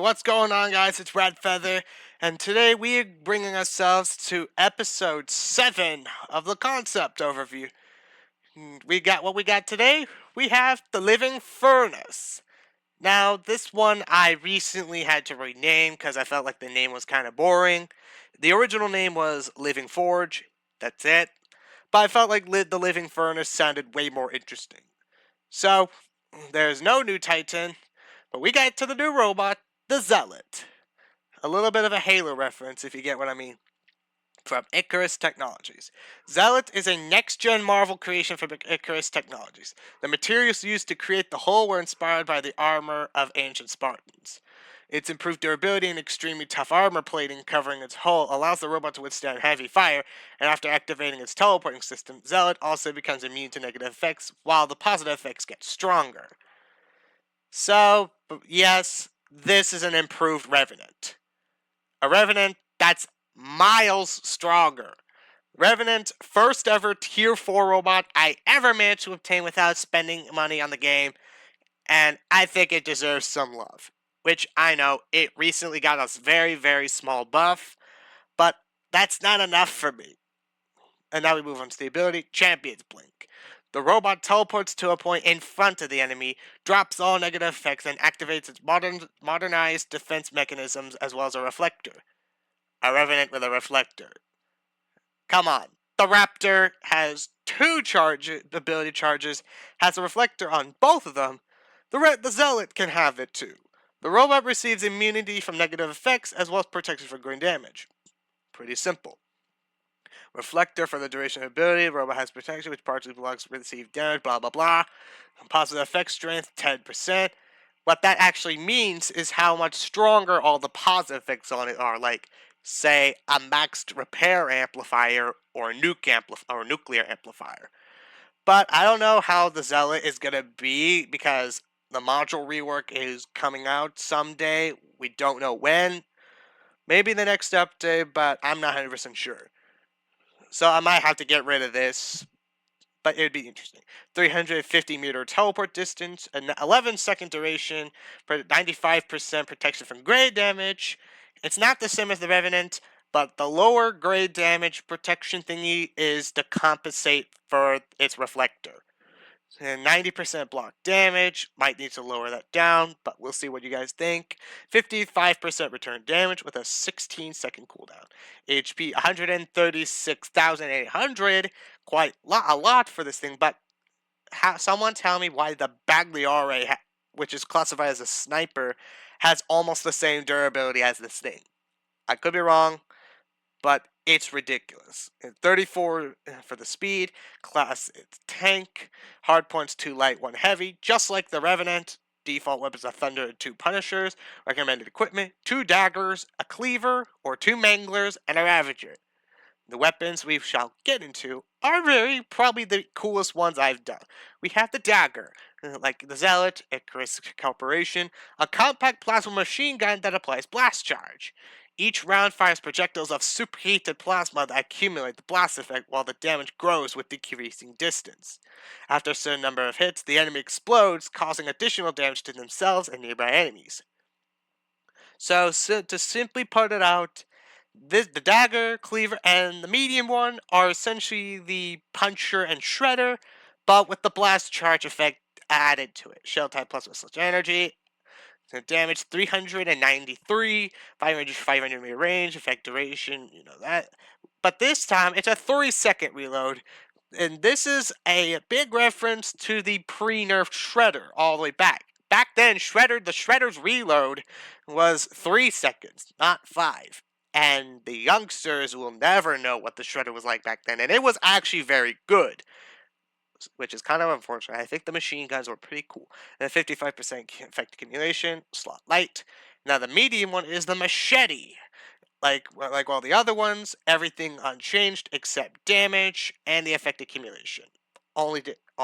What's going on, guys? It's Red Feather, and today we are bringing ourselves to episode 7 of the concept overview. We got what we got today. We have the Living Furnace. Now, this one I recently had to rename because I felt like the name was kind of boring. The original name was Living Forge. That's it. But I felt like the Living Furnace sounded way more interesting. So, there's no new Titan, but we got to the new robot, the Zealot. A little bit of a Halo reference, if you get what I mean. From Icarus Technologies. Zealot is a next-gen Marvel creation from Icarus Technologies. The materials used to create the hull were inspired by the armor of ancient Spartans. Its improved durability and extremely tough armor plating covering its hull allows the robot to withstand heavy fire, and after activating its teleporting system, Zealot also becomes immune to negative effects, while the positive effects get stronger. So, yes, this is an improved Revenant. A Revenant that's miles stronger. Revenant, first ever tier 4 robot I ever managed to obtain without spending money on the game, and I think it deserves some love. Which I know, it recently got a very, very small buff, but that's not enough for me. And now we move on to the ability, Champion's Blink. The robot teleports to a point in front of the enemy, drops all negative effects, and activates its modernized defense mechanisms as well as a reflector. A Revenant with a reflector. Come on. The Raptor has two ability charges, has a reflector on both of them. The Zealot can have it too. The robot receives immunity from negative effects as well as protection from green damage. Pretty simple. Reflector for the duration of ability. The robot has protection which partially blocks received damage, blah blah blah. Positive effect strength, 10%. What that actually means is how much stronger all the positive effects on it are, like, say, a maxed repair amplifier or a nuclear amplifier. But I don't know how the Zealot is going to be because the module rework is coming out someday. We don't know when. Maybe the next update, but I'm not 100% sure. So I might have to get rid of this, but it would be interesting. 350-meter teleport distance, an 11-second duration, 95% protection from grade damage. It's not the same as the Revenant, but the lower grade damage protection thingy is to compensate for its reflector. And 90% block damage, might need to lower that down, but we'll see what you guys think. 55% return damage with a 16-second cooldown. HP 136,800, quite a lot for this thing, but someone tell me why the Bagliore, which is classified as a sniper, has almost the same durability as this thing. I could be wrong, but it's ridiculous. 34 for the speed, class it's tank, hard points 2 light, 1 heavy, just like the Revenant. Default weapons are Thunder and 2 Punishers. Recommended equipment, 2 daggers, a cleaver, or 2 manglers, and a Ravager. The weapons we shall get into are probably the coolest ones I've done. We have the dagger, like the Zealot, Icarus Corporation, a compact plasma machine gun that applies blast charge. Each round fires projectiles of superheated plasma that accumulate the blast effect while the damage grows with decreasing distance. After a certain number of hits, the enemy explodes, causing additional damage to themselves and nearby enemies. So to simply put it out, the dagger, cleaver, and the medium one are essentially the puncher and shredder, but with the blast charge effect added to it. Shell type plus with energy. So damage 393, 500 meter range, effect duration, you know that. But this time it's a 3-second reload. And this is a big reference to the pre-nerfed Shredder all the way back. Back then, the Shredder's reload was 3 seconds, not 5. And the youngsters will never know what the Shredder was like back then. And it was actually very good, which is kind of unfortunate. I think the machine guns were pretty cool. And 55% effect accumulation, slot light. Now the medium one is the machete. Like all the other ones, everything unchanged except damage and the effect accumulation. All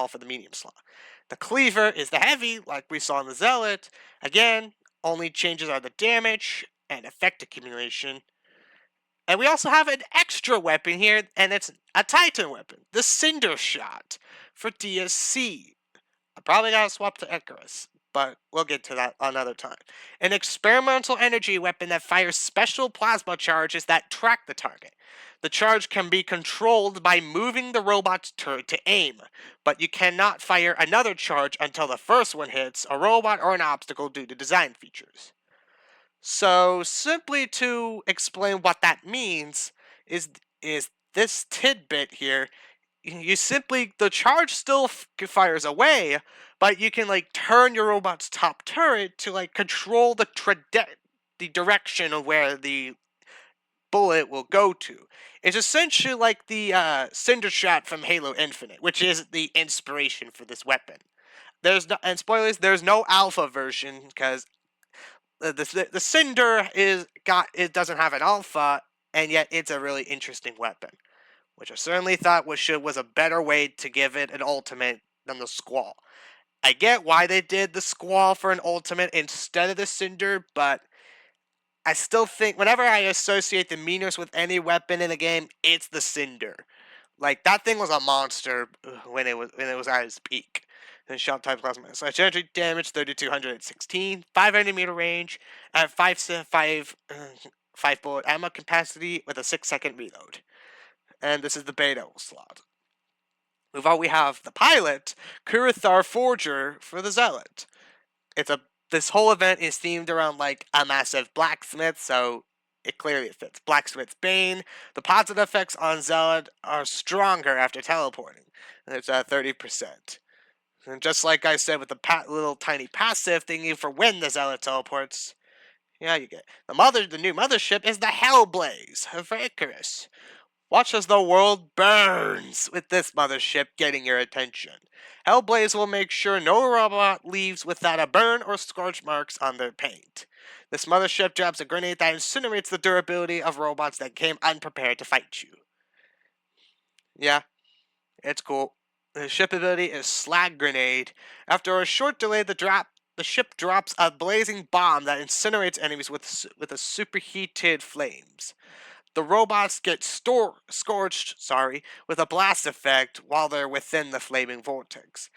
for the medium slot. The cleaver is the heavy, like we saw in the Zealot. Again, only changes are the damage and effect accumulation. And we also have an extra weapon here, and it's a Titan weapon, the Cinder Shot for DSC. I probably gotta swap to Icarus, but we'll get to that another time. An experimental energy weapon that fires special plasma charges that track the target. The charge can be controlled by moving the robot's turret to aim, but you cannot fire another charge until the first one hits a robot or an obstacle due to design features. So, simply to explain what that means is is this tidbit here. You simply the charge still fires away, but you can like turn your robot's top turret to like control the direction of where the bullet will go to. It's essentially like the Cinder Shot from Halo Infinite, which is the inspiration for this weapon. There's no, and spoilers, there's no alpha version because the Cinder it doesn't have an alpha, and yet it's a really interesting weapon, which I certainly thought was a better way to give it an ultimate than the Squall. I get why they did the Squall for an ultimate instead of the Cinder, but I still think whenever I associate the Minos with any weapon in a game, it's the Cinder. Like that thing was a monster when it was at its peak. And shot type plasma. So energy damage 3216, 500-meter range, and 5 bullet ammo capacity with a 6-second reload. And this is the beta slot. We have the pilot, Kurothar Forger for the Zealot. This whole event is themed around like a massive blacksmith, so it clearly fits. Blacksmith's Bane. The positive effects on Zealot are stronger after teleporting. It's at 30%. And just like I said with the little tiny passive thingy for when the Zealot teleports, yeah, you get the new mothership is the Hellblaze for Icarus. Watch as the world burns with this mothership getting your attention. Hellblaze will make sure no robot leaves without a burn or scorch marks on their paint. This mothership drops a grenade that incinerates the durability of robots that came unprepared to fight you. Yeah, it's cool. The ship ability is Slag Grenade. After a short delay, the ship drops a blazing bomb that incinerates enemies with a superheated flames. The robots get scorched, with a blast effect while they're within the flaming vortex.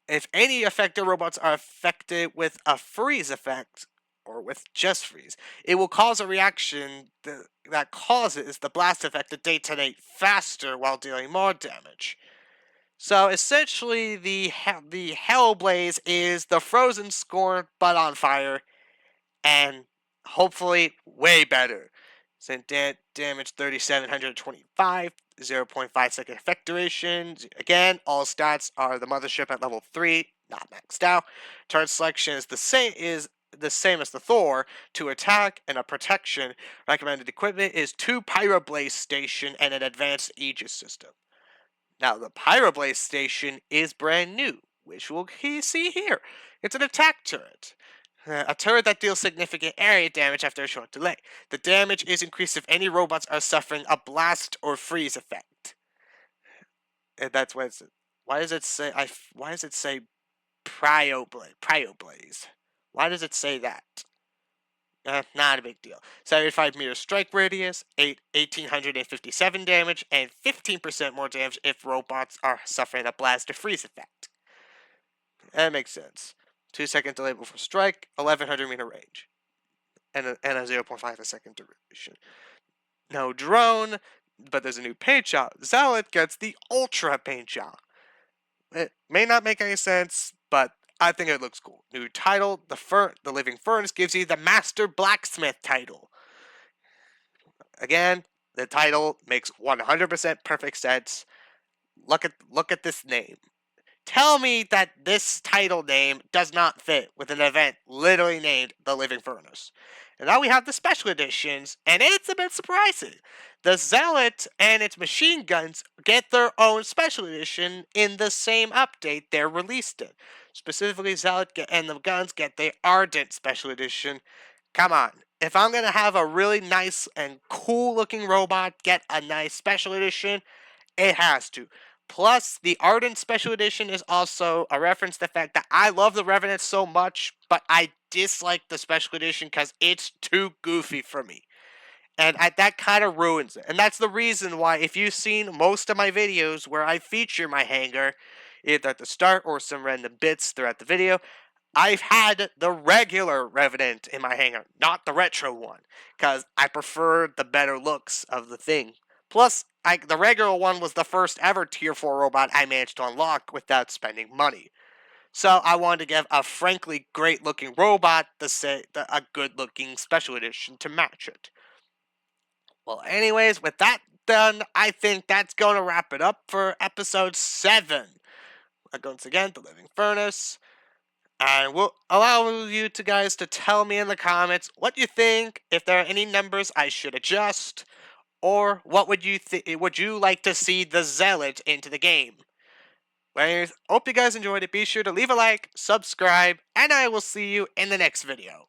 If any affected robots are affected with a freeze effect, or with just freeze, it will cause a reaction that causes the blast effect to detonate faster while dealing more damage. So essentially, the Hellblaze is the Frozen Scorn but on fire, and hopefully way better. So damage 3725, 0.5 second effect duration. Again, all stats are the mothership at level 3, not maxed out. Turret selection is the same as the Thor. To attack and a protection. Recommended equipment is 2 Pyroblaze Station and an advanced Aegis system. Now the Pyroblaze Station is brand new, which we'll see here. It's an attack turret. A turret that deals significant area damage after a short delay. The damage is increased if any robots are suffering a blast or freeze effect. And that's what it's. Why does it say? Why does it say Pyroblaze? Why does it say that? Not a big deal. 75-meter strike radius, 1,857 damage, and 15% more damage if robots are suffering a blast or freeze effect. That makes sense. 2-second delay before strike, 1,100-meter range, and a 0.5 second duration. No drone, but there's a new paint job. Zealot gets the Ultra paint job. It may not make any sense, but I think it looks cool. New title, the Living Furnace gives you the Master Blacksmith title. Again, the title makes 100% perfect sense. Look at this name. Tell me that this title name does not fit with an event literally named The Living Furnace. And now we have the special editions, and it's a bit surprising. The Zealot and its machine guns get their own special edition in the same update they're released in. Specifically, Zealot and the guns get the Ardent special edition. Come on. If I'm going to have a really nice and cool looking robot get a nice special edition, it has to. Plus, the Ardent Special Edition is also a reference to the fact that I love the Revenant so much, but I dislike the Special Edition because it's too goofy for me. And that kind of ruins it. And that's the reason why, if you've seen most of my videos where I feature my hangar, either at the start or some random bits throughout the video, I've had the regular Revenant in my hangar, not the retro one, because I prefer the better looks of the thing. Plus, the regular one was the first ever Tier 4 robot I managed to unlock without spending money. So I wanted to give a frankly great looking robot a good looking special edition to match it. Well, anyways, with that done, I think that's going to wrap it up for episode 7. Once again, The Living Furnace. And we'll allow you to guys to tell me in the comments what you think, if there are any numbers I should adjust, or what would you like to see the Zealot into the game. Well, anyways, hope you guys enjoyed it. Be sure to leave a like, subscribe, and I will see you in the next video.